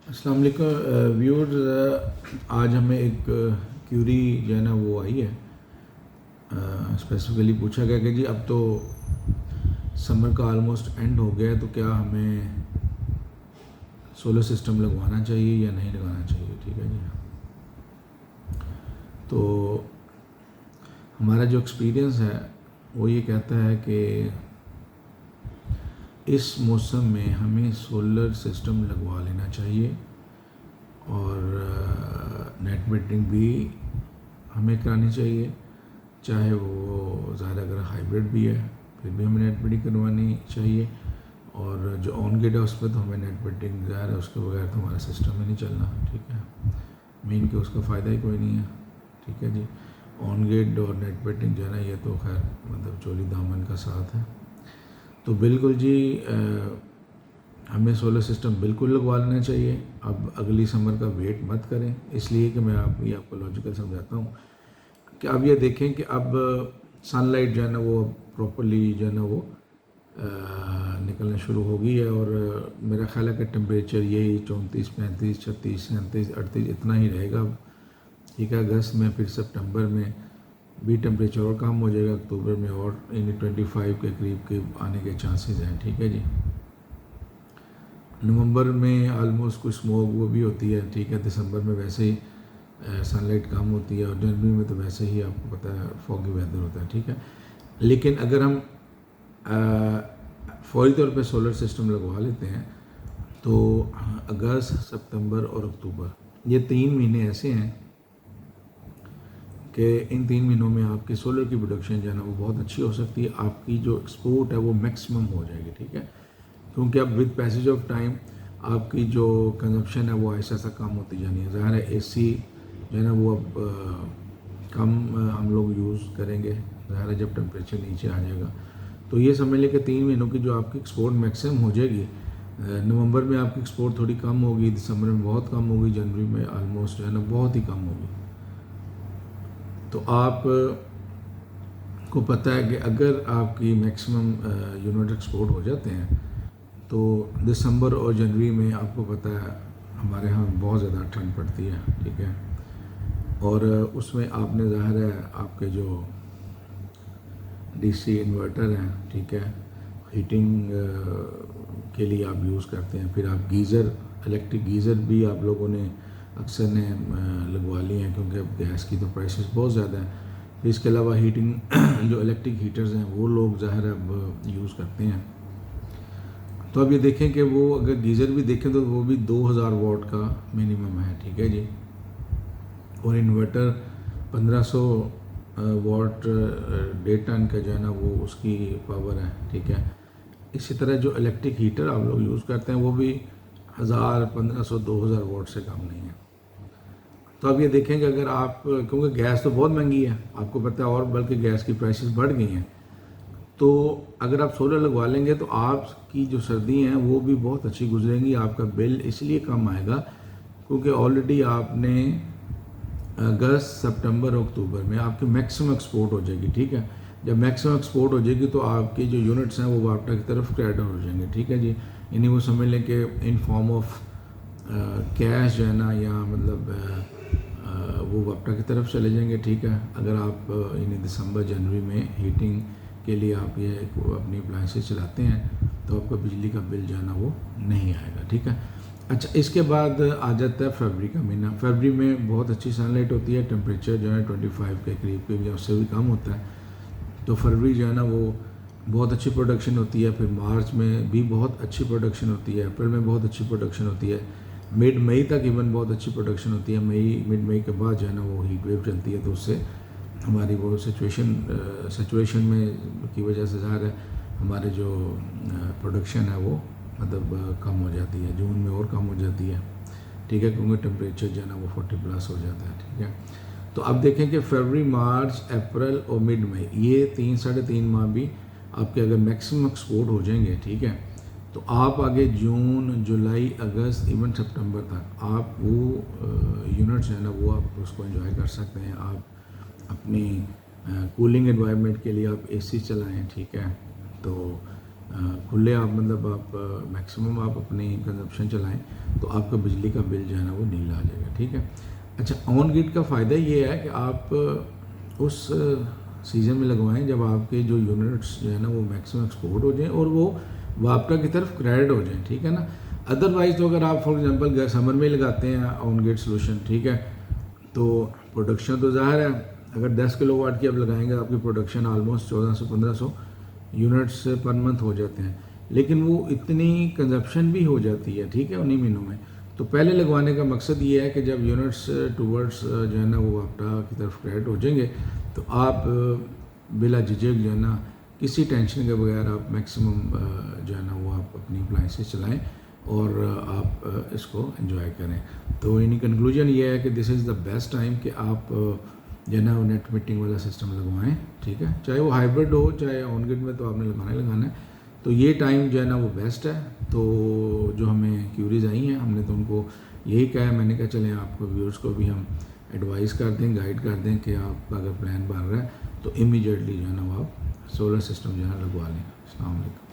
अस्सलाम वालेकुम व्यूअर्स। आज हमें एक क्यूरी जो है ना वो आई है। स्पेसिफिकली पूछा गया कि जी अब तो समर का ऑलमोस्ट एंड हो गया है, तो क्या हमें सोलर सिस्टम लगवाना चाहिए या नहीं लगवाना चाहिए। ठीक है जी। तो हमारा जो एक्सपीरियंस है वो ये कहता है कि इस मौसम में हमें सोलर सिस्टम लगवा लेना चाहिए और नेट मीटरिंग भी हमें करानी चाहिए, चाहे वो ज़्यादा अगर हाइब्रिड भी है फिर भी हमें नेट मीटरिंग करवानी चाहिए। और जो ऑन गेट है उस पर तो हमें नेट मीटरिंग ज़ाहिर है उसके बगैर तो हमारा सिस्टम ही नहीं चलना। ठीक है, मेन के उसका फ़ायदा ही कोई नहीं है। ठीक है जी। ऑन गेट और नेट मीटरिंग जो है ना ये तो खैर मतलब चोली दामन का साथ है। तो बिल्कुल जी हमें सोलर सिस्टम बिल्कुल लगवा लेना चाहिए। अब अगली समर का वेट मत करें, इसलिए कि मैं आपको लॉजिकल समझाता हूँ कि अब ये देखें कि अब सनलाइट जो है ना वो प्रॉपरली जो है ना वो निकलना शुरू हो गई है। और मेरा ख्याल है कि टेम्परेचर यही 34, 35, 36, 37, 38 इतना ही रहेगा। ठीक है, अगस्त में फिर सितंबर में भी टेम्परेचर और कम हो जाएगा, अक्टूबर में और यानी 25 के करीब के आने के चांसेस हैं। ठीक है जी। नवंबर में आलमोस्ट कुछ स्मोक वो भी होती है। ठीक है, दिसंबर में वैसे ही सनलाइट कम होती है और जनवरी में तो वैसे ही आपको पता है फॉगी वेदर होता है। ठीक है, लेकिन अगर हम फौरी तौर पे सोलर सिस्टम लगवा लेते हैं तो अगस्त, सितंबर और अक्टूबर ये 3 महीने ऐसे हैं कि इन 3 महीनों में आपकी सोलर की प्रोडक्शन जो है ना वो बहुत अच्छी हो सकती है। आपकी जो एक्सपोर्ट है वो मैक्सिमम हो जाएगी। ठीक है, क्योंकि अब विद पैसेज ऑफ टाइम आपकी जो कंजप्शन है वो ऐसा ऐसा कम होती जानी है। ज़ाहिर है एसी जो है ना वो अब कम हम लोग यूज़ करेंगे, ज़ाहिर है जब टेम्परेचर नीचे आ जाएगा। तो ये समझ लें कि 3 महीनों की जो आपकी एक्सपोर्ट मैक्सिमम हो जाएगी। नवंबर में आपकी एक्सपोर्ट थोड़ी कम होगी, दिसंबर में बहुत कम होगी, जनवरी में आलमोस्ट जो है ना बहुत ही कम होगी। तो आप को पता है कि अगर आपकी मैक्सिमम यूनिट एक्सपोर्ट हो जाते हैं तो दिसंबर और जनवरी में आपको पता है हमारे यहाँ बहुत ज़्यादा ठंड पड़ती है। ठीक है, और उसमें आपने ज़ाहिर है आपके जो डीसी इन्वर्टर हैं, ठीक है, हीटिंग के लिए आप यूज़ करते हैं। फिर आप गीज़र, इलेक्ट्रिक गीज़र भी आप लोगों ने अक्सर ने लगवा लिए हैं क्योंकि अब गैस की तो प्राइसेस बहुत ज़्यादा हैं। फिर इसके अलावा हीटिंग जो इलेक्ट्रिक हीटर्स हैं वो लोग ज़ाहिर है अब यूज़ करते हैं। तो अब ये देखें कि वो अगर गीज़र भी देखें तो वो भी 2000 वाट का मिनिमम है। ठीक है जी, और इन्वर्टर 1500 वाट 1.5 टन का जो है ना वो उसकी पावर है। ठीक है, इसी तरह जो इलेक्ट्रिक हीटर आप लोग यूज़ करते हैं वो भी 1000, 1500, 2000 वाट से कम नहीं है। तो अब ये देखें कि अगर आप, क्योंकि गैस तो बहुत महंगी है आपको पता है, और बल्कि गैस की प्राइसेस बढ़ गई हैं, तो अगर आप सोलर लगवा लेंगे तो आपकी जो सर्दी हैं वो भी बहुत अच्छी गुजरेंगी। आपका बिल इसलिए कम आएगा क्योंकि ऑलरेडी आपने अगस्त, सितंबर और अक्टूबर में आपकी मैक्सिमम एक्सपोर्ट हो जाएगी। ठीक है, जब मैक्सिमम एक्सपोर्ट हो जाएगी तो आपके जो यूनिट्स हैं वो वापटा की तरफ क्रेडिट हो जाएंगे। ठीक है जी, यानी वो समझ लें कि इन फॉर्म ऑफ कैश जो है ना या मतलब वो वापटा की तरफ चले जाएंगे। ठीक है, अगर आप यानी दिसंबर जनवरी में हीटिंग के लिए आप ये अपनी अप्लाइंसेस चलाते हैं तो आपका बिजली का बिल जो है ना वो नहीं आएगा। ठीक है, अच्छा इसके बाद आ जाता है फरवरी का महीना। फरवरी में बहुत अच्छी सनलाइट होती है, टेम्परेचर जो है 25 के करीब या उससे भी कम होता है। तो फरवरी जो है ना वो बहुत अच्छी प्रोडक्शन होती है। फिर मार्च में भी बहुत अच्छी प्रोडक्शन होती है, अप्रैल में बहुत अच्छी प्रोडक्शन होती है, मिड मई तक इवन बहुत अच्छी प्रोडक्शन होती है। मिड मई के बाद जो है ना वो हीट वेव चलती है तो उससे हमारी वो सिचुएशन में की वजह से ज़ाहिर है हमारे जो प्रोडक्शन है वो मतलब कम हो जाती है, जून में और कम हो जाती है। ठीक है, क्योंकि टेम्परेचर जो है ना वो 40+ हो जाता है। ठीक है, तो अब देखें कि फरवरी, मार्च, अप्रैल और मिड मई ये 3-3.5 माह भी आपके अगर मैक्सिमम एक्सपोर्ट हो जाएंगे, ठीक है, तो आप आगे जून, जुलाई, अगस्त, इवन सितंबर तक आप वो यूनिट्स है ना वो आप उसको एंजॉय कर सकते हैं। आप अपनी कूलिंग एनवायरनमेंट के लिए आप एसी चलाएं। ठीक है, तो खुले आप मतलब आप मैक्सिमम आप अपनी कंजप्शन चलाएं तो आपका बिजली का बिल जो है ना वो नीला आ जाएगा, ठीक है। अच्छा, ऑन ग्रिड का फ़ायदा ये है कि आप उस सीज़न में लगवाएं जब आपके जो यूनिट्स जो है ना वो मैक्सिमम एक्सपोर्ट हो जाएं और वो वापटा की तरफ क्रेडिट हो जाएं, ठीक है ना। अदरवाइज़ तो अगर आप फॉर एग्जांपल समर में लगाते हैं ऑन ग्रिड सोल्यूशन, ठीक है, तो प्रोडक्शन तो ज़ाहिर है अगर 10 किलोवाट की आप लगाएंगे आपकी production almost 1400-1500 units per month हो जाते हैं, लेकिन वो इतनी कंजप्शन भी हो जाती है, ठीक है, उन्हीं महीनों में। तो पहले लगवाने का मकसद ये है कि जब यूनिट्स टूवर्ड्स जो है ना वो वापटा की तरफ क्रेडिट हो जाएंगे तो आप बिला झिझक जो है ना किसी टेंशन के बगैर आप मैक्सिमम जो है ना वो आप अपनी अप्लाइंसेस चलाएं और आप इसको एंजॉय करें। तो यानी कंक्लूजन ये है कि this is the best time कि आप जो है ना वो नेट मीटिंग वाला सिस्टम लगवाएं, ठीक है, चाहे वो हाइब्रिड हो चाहे ऑन ग्रिड में, तो आपने लगाना है। तो ये टाइम जो है ना वो बेस्ट है। तो जो हमें क्यूरीज आई हैं हमने तो उनको यही कहा है, मैंने कहा चलें आपको व्यूअर्स को भी हम एडवाइस कर दें, गाइड कर दें कि आपका अगर प्लान बन रहा है तो इमीडिएटली जो है ना वो आप सोलर सिस्टम जो है ना लगवा लें। अस्सलाम वालेकुम।